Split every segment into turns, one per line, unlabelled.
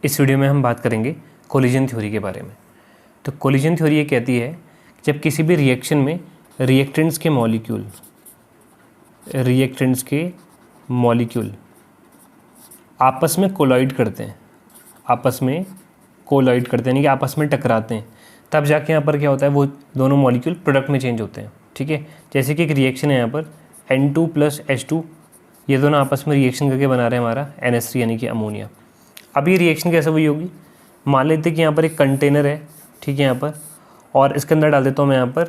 इस वीडियो में हम बात करेंगे कोलिजन थ्योरी के बारे में। तो कोलिजन थ्योरी ये कहती है कि जब किसी भी रिएक्शन में रिएक्टेंट्स के मॉलिक्यूल आपस में कोलाइड करते हैं, यानी कि आपस में टकराते हैं, तब जाके यहाँ पर क्या होता है, वो दोनों मॉलिक्यूल प्रोडक्ट में चेंज होते हैं। ठीक है, जैसे कि एक रिएक्शन है यहाँ पर N2 + H2, ये दोनों आपस में रिएक्शन करके बना रहे हैं हमारा NH3 यानी कि अमोनिया। अब ये रिएक्शन कैसे हुई होगी, मान लेते हैं कि यहाँ पर एक कंटेनर है, ठीक है, यहाँ पर, और इसके अंदर डाल देता हूँ मैं यहाँ पर,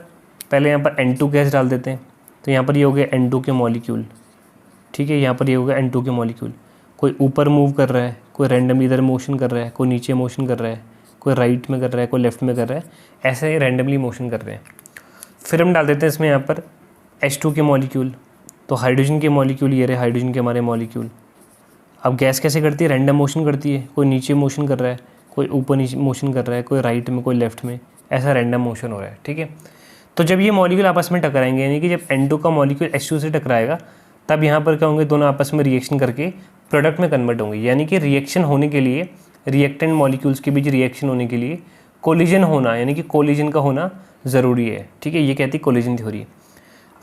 पहले यहाँ पर N2 गैस डाल देते हैं, तो यहाँ पर ये हो गया N2 के मॉलिक्यूल। ठीक है, यहाँ पर ये हो गया N2 के मॉलिक्यूल। कोई ऊपर मूव कर रहा है, कोई रैंडमली इधर मोशन कर रहा है, कोई नीचे मोशन कर रहा है, कोई राइट में कर रहा है, कोई लेफ्ट में कर रहा है, ऐसे रैंडमली मोशन कर रहे हैं। फिर हम डाल देते हैं इसमें यहाँ पर H2 के मॉलिक्यूल, तो हाइड्रोजन के मॉलिक्यूल ये रहे, हाइड्रोजन के हमारे मॉलिक्यूल। अब गैस कैसे करती है, रैंडम मोशन करती है, कोई नीचे मोशन कर रहा है, कोई ऊपर नीचे मोशन कर रहा है, कोई राइट में, कोई लेफ्ट में, ऐसा रैंडम मोशन हो रहा है। ठीक है, तो जब ये मॉलिक्यूल आपस में टकराएंगे, यानी कि जब N2 का मॉलिक्यूल H2 से टकराएगा, तब यहाँ पर क्या होंगे, दोनों आपस में रिएक्शन करके प्रोडक्ट में कन्वर्ट होंगे। यानी कि रिएक्शन होने के लिए, रिएक्टेंट मॉलिक्यूल्स के बीच रिएक्शन होने के लिए कोलिजन होना, यानी कि कोलिजन का होना ज़रूरी है। ठीक है, ये कहती है कोलिजन थ्योरी।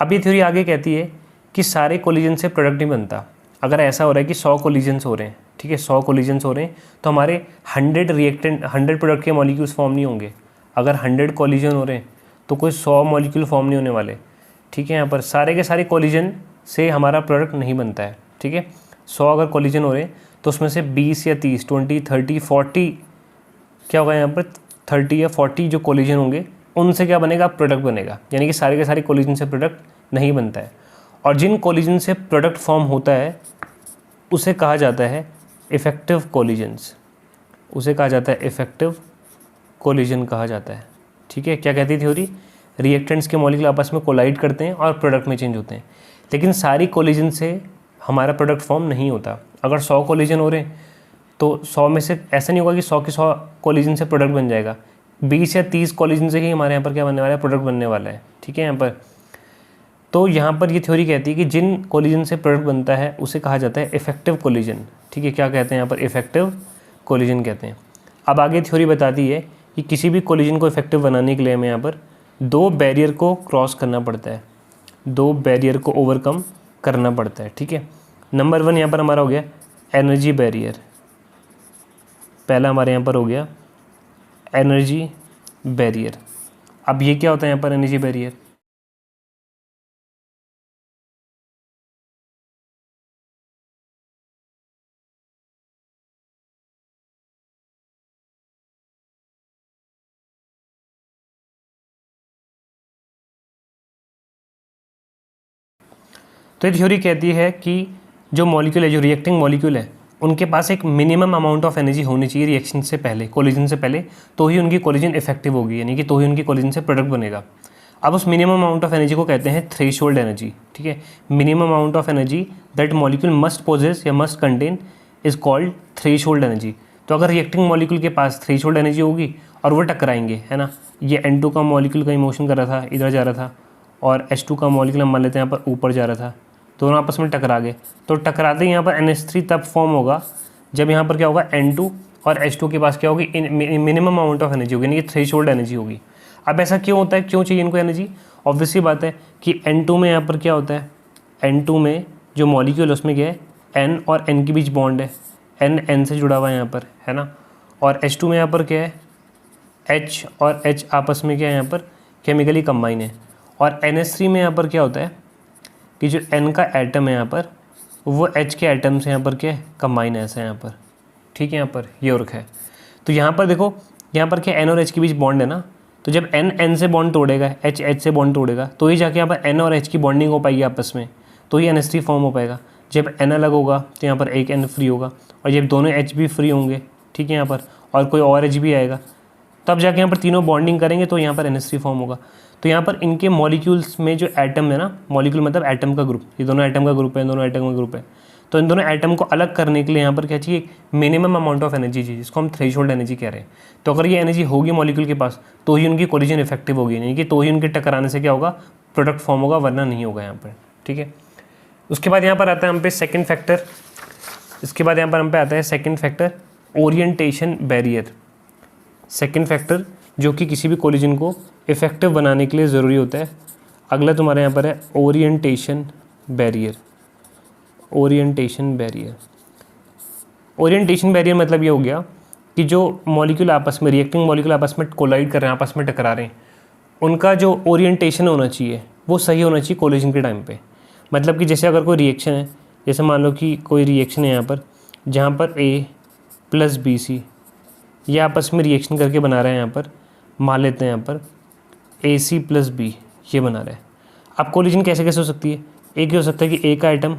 अब ये थ्योरी आगे कहती है कि सारे कोलिजन से प्रोडक्ट नहीं बनता। अगर ऐसा हो रहा है कि 100 कोलिजन्स हो रहे हैं, ठीक है, 100 कोलिजन्स हो रहे हैं, तो हमारे 100 प्रोडक्ट के मॉलिक्यूल्स फॉर्म नहीं होंगे। अगर 100 कोलिजन हो रहे हैं तो कोई 100 मॉलिक्यूल फॉर्म नहीं होने वाले। ठीक है, यहाँ पर सारे के सारे कोलिजन से हमारा प्रोडक्ट नहीं बनता है। ठीक है, 100 अगर कोलिजन हो रहे हैं तो उसमें से 20 या 30, 20, 30, 40 क्या होगा, यहाँ पर 30 या 40 जो कोलिजन होंगे उनसे क्या बनेगा, प्रोडक्ट बनेगा। यानी कि सारे के सारे कोलिजन से प्रोडक्ट नहीं बनता है। और जिन कोलिजन से प्रोडक्ट फॉर्म होता है उसे कहा जाता है इफेक्टिव कोलिजन्स, उसे कहा जाता है इफेक्टिव कोलिजन कहा जाता है। ठीक है, क्या कहती है थ्योरी, रिएक्टेंट्स के मॉलिक्यूल आपस में कोलाइड करते हैं और प्रोडक्ट में चेंज होते हैं, लेकिन सारी कोलिजन से हमारा प्रोडक्ट फॉर्म नहीं होता। अगर 100 कोलिजन हो रहे हैं तो 100 में से ऐसा नहीं होगा कि 100 के 100 कोलिजन से प्रोडक्ट बन जाएगा, 20 या 30 कोलिजन से ही हमारे यहाँ पर क्या बनने वाला है, प्रोडक्ट बनने वाला है। ठीक है, यहाँ पर तो यहाँ पर ये थ्योरी कहती है कि जिन कोलिजन से प्रोडक्ट बनता है उसे कहा जाता है इफेक्टिव कोलिजन। ठीक है, क्या कहते हैं यहाँ पर, इफेक्टिव कोलिजन कहते हैं। अब आगे थ्योरी बताती है कि किसी भी कोलिजन को इफेक्टिव बनाने के लिए हमें यहाँ पर 2 बैरियर को क्रॉस करना पड़ता है, 2 बैरियर को ओवरकम करना पड़ता है। ठीक है, नंबर 1 यहाँ पर हमारा हो गया एनर्जी बैरियर, पहला हमारे यहाँ पर हो गया एनर्जी बैरियर। अब ये क्या होता है यहाँ पर एनर्जी बैरियर, तो ये थ्योरी कहती है कि जो मॉलिक्यूल है, जो रिएक्टिंग मॉलिक्यूल है, उनके पास एक मिनिमम अमाउंट ऑफ एनर्जी होनी चाहिए रिएक्शन से पहले, कोलिजन से पहले, तो ही उनकी कोलिजन इफेक्टिव होगी, यानी कि तो ही उनकी कोलिजन से प्रोडक्ट बनेगा। अब उस मिनिमम अमाउंट ऑफ एनर्जी को कहते हैं थ्रेशोल्ड एनर्जी। ठीक है, minimum amount of energy that molecule must possess या must contain is called threshold energy. तो अगर रिएक्टिंग मॉलिक्यूल के पास थ्रेशोल्ड एनर्जी होगी और वो टकराएंगे, है ना, ये N2 का मॉलिक्यूल कहीं मोशन कर रहा था, इधर जा रहा था, और H2 का मॉलिक्यूल हम मान लेते हैं यहाँ पर ऊपर जा रहा था, दोनों आपस में टकरा गए, तो टकराते ही यहाँ पर NH3 तब फॉर्म होगा जब यहाँ पर क्या होगा, N2 और H2 के पास क्या होगी, मिनिमम अमाउंट ऑफ एनर्जी होगी, यानी कि थ्रेशोल्ड एनर्जी होगी। अब ऐसा क्यों होता है, क्यों चाहिए इनको एनर्जी, ऑब्वियसली बात है कि N2 में यहाँ पर क्या होता है, N2 में जो मॉलिक्यूल है उसमें क्या है, N और N के बीच बॉन्ड है, N से जुड़ा हुआ है यहाँ पर, है ना, और H2 में यहाँ पर क्या है, H और H आपस में क्या है, यहाँ पर केमिकली कंबाइन है। और NH3 में यहाँ पर क्या होता है कि जो N का एटम है यहाँ पर, वो H के एटम से यहाँ पर क्या है, कंबाइन है, ऐसा यहाँ पर। ठीक है, यहाँ पर ये वर्क है। तो यहाँ पर देखो, यहाँ पर क्या N और H के बीच बॉन्ड है ना, तो जब N से बॉन्ड तोड़ेगा, H से बॉन्ड तोड़ेगा, तो ही जाके यहाँ पर N और H की बॉन्डिंग हो पाएगी आपस में, तो ही NH3 फॉर्म हो पाएगा। जब N अलग होगा तो यहाँ पर एक N फ्री होगा, और जब दोनों H भी फ्री होंगे, ठीक है, यहाँ पर, और कोई और H भी आएगा, तब जाके यहाँ पर तीनों बॉन्डिंग करेंगे तो यहाँ पर NH3 फॉर्म होगा। तो यहाँ पर इनके मॉलिक्यूल्स में जो एटम है ना, मॉलिक्यूल मतलब एटम का ग्रुप, ये दोनों एटम का ग्रुप है, दोनों एटम का ग्रुप है, तो इन दोनों एटम को अलग करने के लिए यहाँ पर क्या चाहिए, मिनिमम अमाउंट ऑफ एनर्जी चाहिए, जिसको हम थ्रेशोल्ड एनर्जी कह रहे हैं। तो अगर ये एनर्जी होगी मॉलिक्यूल के पास तो ही उनकी कोलिजन इफेक्टिव होगी, यानी कि तो ही उनके टकराने से क्या होगा, प्रोडक्ट फॉर्म होगा, वरना नहीं होगा यहाँ पर। ठीक है, उसके बाद यहाँ पर आता है हम पे सेकेंड फैक्टर, इसके बाद यहाँ पर हम पे आता है second factor orientation barrier, second factor जो कि किसी भी कोलिजन को इफेक्टिव बनाने के लिए ज़रूरी होता है। अगला तुम्हारे यहाँ पर है orientation barrier. Orientation barrier, orientation barrier मतलब ये हो गया कि जो मॉलिक्यूल आपस में, रिएक्टिंग मॉलिक्यूल आपस में कोलाइड कर रहे हैं, आपस में टकरा रहे हैं, उनका जो ओरिएंटेशन होना चाहिए वो सही होना चाहिए कोलिजन के टाइम पे। मतलब कि जैसे अगर कोई रिएक्शन है, जैसे मान लो कि कोई रिएक्शन है यहाँ पर जहाँ पर A प्लस BC ये आपस में रिएक्शन करके बना रहे हैं, यहाँ पर मान लेते हैं यहाँ पर AC प्लस B ये बना रहा है। अब कोलिजन कैसे कैसे हो सकती है, एक ही हो सकता है कि A का आइटम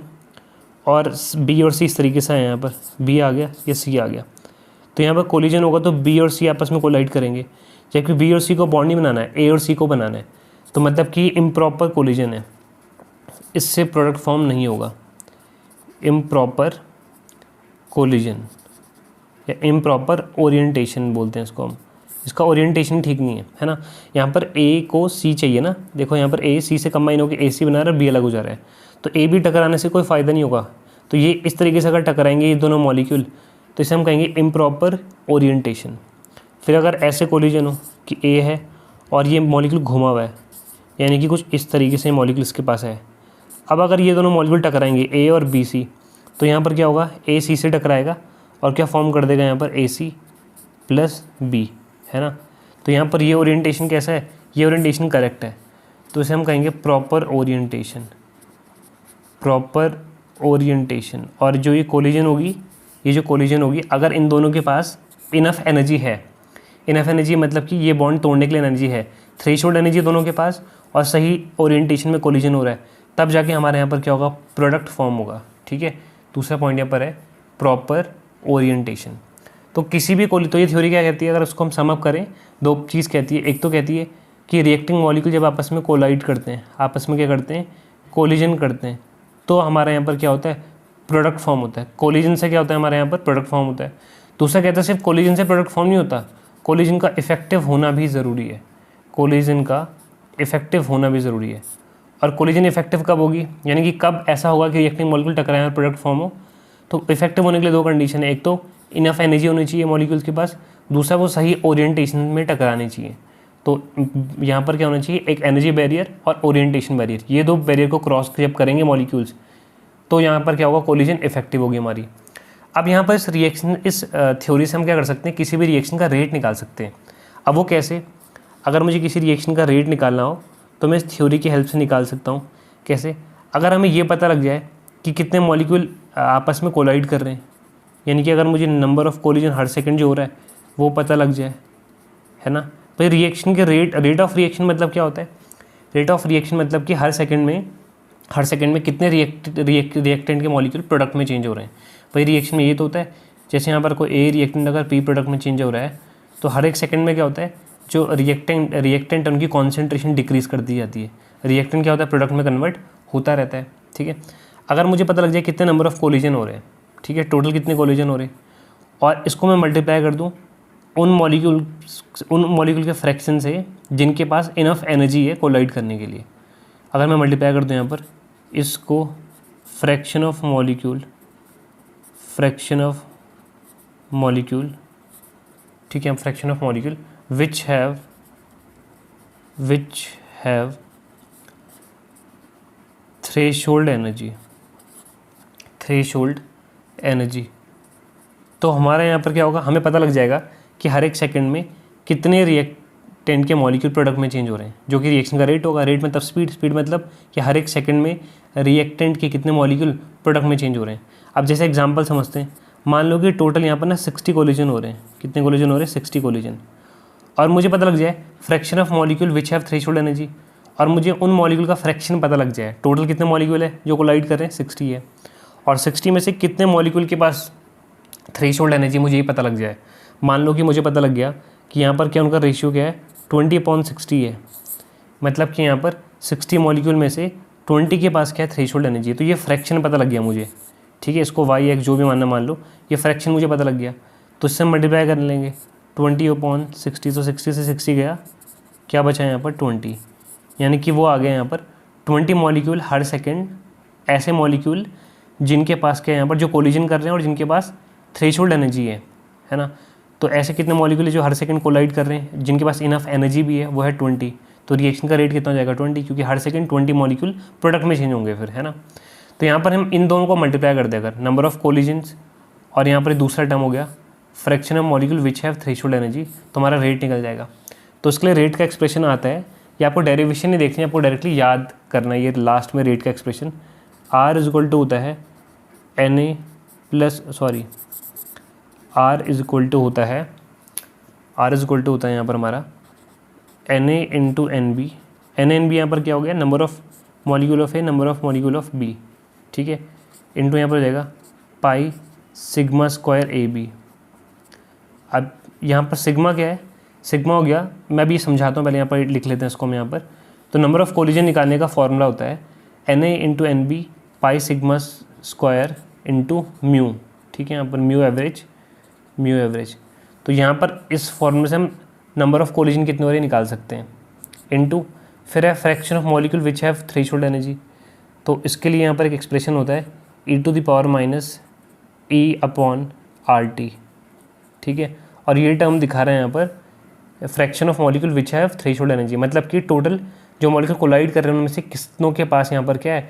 और B और C इस तरीके से है, यहाँ पर B आ गया या C आ गया, तो यहाँ पर कोलिजन होगा तो B और C आपस में कोलाइड करेंगे, जबकि B और C को बॉन्ड नहीं बनाना है, A और C को बनाना है, तो मतलब कि इम्प्रॉपर कोलिजन है, इससे प्रोडक्ट फॉर्म नहीं होगा। इम्प्रॉपर कोलिजन या इम्प्रॉपर ओरिएंटेशन बोलते हैं इसको हम, इसका ओरिएंटेशन ठीक नहीं है ना। यहाँ पर A को C चाहिए ना, देखो यहाँ पर A C से कंबाइन होकर AC बना रहा है, B अलग हो जा रहा है, तो A B टकराने से कोई फ़ायदा नहीं होगा। तो ये इस तरीके से अगर टकराएंगे ये दोनों मॉलिक्यूल तो इसे हम कहेंगे इम्प्रॉपर ओरिएंटेशन। फिर अगर ऐसे कोलिजन हो कि A है और ये मॉलिक्यूल घुमा हुआ है, यानी कि कुछ इस तरीके से मॉलिक्यूल इसके पास है, अब अगर ये दोनों मॉलिक्यूल टकराएंगे A और BC तो यहाँ पर क्या होगा, A C से टकराएगा और क्या फॉर्म कर देगा यहाँ पर AC प्लस B, है ना। तो यहाँ पर ये ओरिएंटेशन कैसा है, ये ओरिएंटेशन करेक्ट है, तो इसे हम कहेंगे प्रॉपर ओरिएंटेशन। Proper orientation. और जो ये कोलिजन होगी, ये जो कोलिजन होगी अगर इन दोनों के पास इनफ एनर्जी है, इनफ एनर्जी मतलब कि ये बॉन्ड तोड़ने के लिए एनर्जी है, थ्रेशोल्ड एनर्जी दोनों के पास और सही ओरिएंटेशन में कोलिजन हो रहा है, तब जाके हमारे यहाँ पर क्या होगा, प्रोडक्ट फॉर्म होगा। ठीक है, दूसरा पॉइंट यहाँ पर है प्रॉपर ओरिएंटेशन। तो किसी भी तो ये थ्योरी क्या कहती है, अगर उसको हम सम अप करें, दो चीज़ कहती है। एक तो कहती है कि रिएक्टिंग मॉलिक्यूल जब आपस में कोलाइड करते हैं, आपस में क्या करते हैं, कोलिजन करते हैं, तो हमारे यहाँ पर क्या होता है, प्रोडक्ट फॉर्म होता है। कोलिजन से क्या होता है, हमारे यहाँ पर प्रोडक्ट फॉर्म होता है। दूसरा कहता है सिर्फ कोलिजन से प्रोडक्ट फॉर्म नहीं होता, कोलिजन का इफेक्टिव होना भी ज़रूरी है। कोलिजन का इफेक्टिव होना भी ज़रूरी है। और कोलिजन इफेक्टिव कब होगी, यानी कि कब ऐसा होगा कि रिएक्टिंग मॉलिक्यूल टकराए और प्रोडक्ट फॉर्म हो। तो इफेक्टिव होने के लिए दो कंडीशन है, एक तो इनफ एनर्जी होनी चाहिए मॉलिक्यूल्स के पास, दूसरा वो सही ओरिएंटेशन में टकरानी चाहिए। तो यहाँ पर क्या होना चाहिए, एक एनर्जी बैरियर और ओरिएंटेशन बैरियर, ये दो बैरियर को क्रॉस जब करेंगे मॉलिक्यूल्स तो यहाँ पर क्या होगा, कोलिजन इफेक्टिव होगी हमारी। अब यहाँ पर इस रिएक्शन, इस थ्योरी से हम क्या कर सकते हैं, किसी भी रिएक्शन का रेट निकाल सकते हैं। अब वो कैसे, अगर मुझे किसी रिएक्शन का रेट निकालना हो तो मैं इस थ्योरी की हेल्प से निकाल सकता हूँ। कैसे, अगर हमें ये पता लग जाए कि कितने मॉलिक्यूल आपस में कोलाइड कर रहे हैं, यानी कि अगर मुझे number of collision her second जो हो रहा है वो पता लग जाए, है ना। तो रिएक्शन के रेट ऑफ रिएक्शन मतलब क्या होता है, रेट ऑफ रिएक्शन मतलब कि हर सेकंड में कितने रिएक्टेंट के मॉलिक्यूल प्रोडक्ट में चेंज हो रहे हैं। भाई रिएक्शन में ये तो होता है, जैसे यहाँ पर कोई ए रिएक्टेंट अगर पी प्रोडक्ट में चेंज हो रहा है तो हर एक सेकंड में क्या होता है, जो रिएक्टेंट उनकी कॉन्सेंट्रेशन डिक्रीज़ कर दी जाती है। रिएक्टेंट क्या होता है, प्रोडक्ट में कन्वर्ट होता रहता है। ठीक है, अगर मुझे पता लग जाए कितने नंबर ऑफ़ कोलिजन हो रहे हैं, ठीक है, टोटल कितने कोलिजन हो रहे हैं, और इसको मैं मल्टीप्लाई कर दूँ उन मॉलिक्यूल के फ्रैक्शन से जिनके पास इनफ एनर्जी है कोलाइड करने के लिए। अगर मैं मल्टीप्लाई कर दूँ यहाँ पर इसको फ्रैक्शन ऑफ मॉलिक्यूल, ठीक है, fraction of molecule which have threshold energy, तो हमारा यहाँ पर क्या होगा, हमें पता लग जाएगा कि हर एक सेकंड में कितने रिएक्टेंट के मॉलिक्यूल प्रोडक्ट में चेंज हो रहे हैं, जो कि रिएक्शन का रेट होगा। रेट मतलब स्पीड मतलब कि हर एक सेकंड में रिएक्टेंट के कितने मॉलिक्यूल प्रोडक्ट में चेंज हो रहे हैं। अब जैसे एग्जांपल समझते हैं, मान लो कि टोटल यहाँ पर ना 60 कोलिजन हो रहे हैं। कितने कोलिजन हो रहे हैं, 60 कोलिजन। और मुझे पता लग जाए fraction of molecule which have threshold energy, और मुझे उन मॉलिक्यूल का फ्रैक्शन पता लग जाए, टोटल कितने मॉलिक्यूल है जो कोलाइड कर रहे हैं, 60 है, और 60 में से कितने मॉलिक्यूल के पास थ्रेशोल्ड एनर्जी मुझे ये पता लग जाए। मान लो कि मुझे पता लग गया कि यहाँ पर क्या उनका रेशियो क्या है, 20/60 है, मतलब कि यहाँ पर 60 मॉलिक्यूल में से 20 के पास क्या है, थ्रेशोल्ड एनर्जी। तो ये फ्रैक्शन पता लग गया मुझे, ठीक है, इसको y(x) जो भी मानना मान लो, ये फ्रैक्शन मुझे पता लग गया, तो इससे मल्टीप्लाई कर लेंगे 20/60, तो 60 से 60 गया, क्या बचा यहाँ पर 20, यानी कि वो आ गया यहाँ पर 20 मॉलिक्यूल हर सेकेंड, ऐसे मॉलिक्यूल जिनके पास क्या है यहाँ पर जो कोलिजन कर रहे हैं और जिनके पास थ्रेशोल्ड एनर्जी है है ना। तो ऐसे कितने मॉलिक्यूल जो हर सेकंड कोलाइड कर रहे हैं, जिनके पास इनफ एनर्जी भी है, वो है 20। तो रिएक्शन का रेट कितना हो जाएगा 20, क्योंकि हर सेकंड 20 मॉलिक्यूल प्रोडक्ट में चेंज होंगे फिर, है ना। तो यहाँ पर हम इन दोनों को मल्टीप्लाई कर दें अगर, नंबर ऑफ कोलिजन्स और यहाँ पर दूसरा टर्म हो गया fraction of molecule which have threshold energy, तो हमारा रेट निकल जाएगा। तो उसके लिए रेट का एक्सप्रेशन आता है, ये आपको डेरिवेशन नहीं देखनी है, आपको डायरेक्टली याद करना है ये लास्ट में रेट का expression. R is equal to होता है N A plus R is equal to होता है यहाँ पर हमारा N A into N B. N B यहाँ पर क्या हो गया, number of molecule of A, number of molecule of B, ठीक है, इंटू यहाँ पर हो जाएगा pi sigma square A B. अब यहाँ पर सिग्मा क्या है, सिग्मा हो गया, मैं भी समझाता हूँ, पहले यहाँ पर लिख लेते हैं इसको हम यहाँ पर। तो नंबर ऑफ कोलिजन निकालने का फॉर्मूला होता है N A into N B pi sigma square into mu, ठीक है, यहाँ पर म्यू एवरेज। तो यहाँ पर इस फॉर्मूले से हम नंबर ऑफ कोलिजन कितने हो रहे निकाल सकते हैं, इंटू फिर है fraction of molecule which have threshold energy. तो इसके लिए यहाँ पर एक एक्सप्रेशन होता है e to the power minus E upon R T, ठीक है। और ये टर्म दिखा रहे हैं यहाँ पर fraction of molecule which have threshold energy, मतलब कि टोटल जो मॉलिक्यूल कोलाइड कर रहे हैं उनमें से कितनों के पास यहाँ पर क्या है,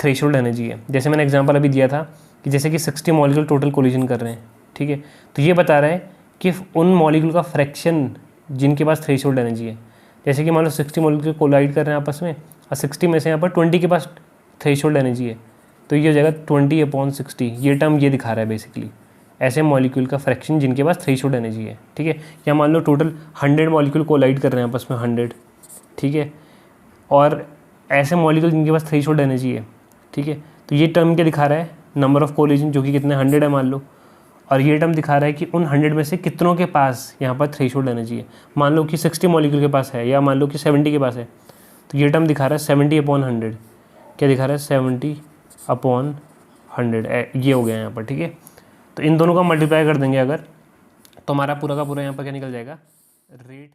थ्रेशोल्ड एनर्जी है। जैसे मैंने एग्जांपल अभी दिया था कि जैसे कि 60 मॉलिक्यूल टोटल कोलिजन कर रहे हैं, ठीक है। तो ये बता रहा है कि उन मॉलिक्यूल का फ्रैक्शन जिनके पास थ्रेशोल्ड एनर्जी है, जैसे कि मान लो 60 मॉलिक्यूल कोलाइड कर रहे हैं आपस में और 60 में से यहाँ पर 20 के पास थ्रेशोल्ड एनर्जी है, तो ये हो जाएगा 20/60। ये टर्म ये दिखा रहा है बेसिकली ऐसे मॉलिक्यूल का फ्रैक्शन जिनके पास थ्रेशोल्ड एनर्जी है, ठीक है। या मान लो टोटल 100 मॉलिक्यूल कोलाइड कर रहे हैं आपस में 100, ठीक है, और ऐसे मॉलिक्यूल जिनके पास थ्रेशोल्ड एनर्जी है, ठीक है। तो ये टर्म क्या दिखा रहा है, नंबर ऑफ कोलिजन जो कि कितने 100 है मान लो, और ये टर्म दिखा रहा है कि उन 100 में से कितनों के पास यहाँ पर थ्रेशोल्ड एनर्जी है। मान लो कि 60 मॉलिक्यूल के पास है या मान लो कि 70 के पास है, तो ये टर्म दिखा रहा है 70/100, क्या दिखा रहा है 70/100, ये हो गया यहाँ पर, ठीक है। तो इन दोनों का मल्टीप्लाई कर देंगे अगर, तो हमारा पूरा का पूरा यहाँ पर क्या निकल जाएगा, रेट।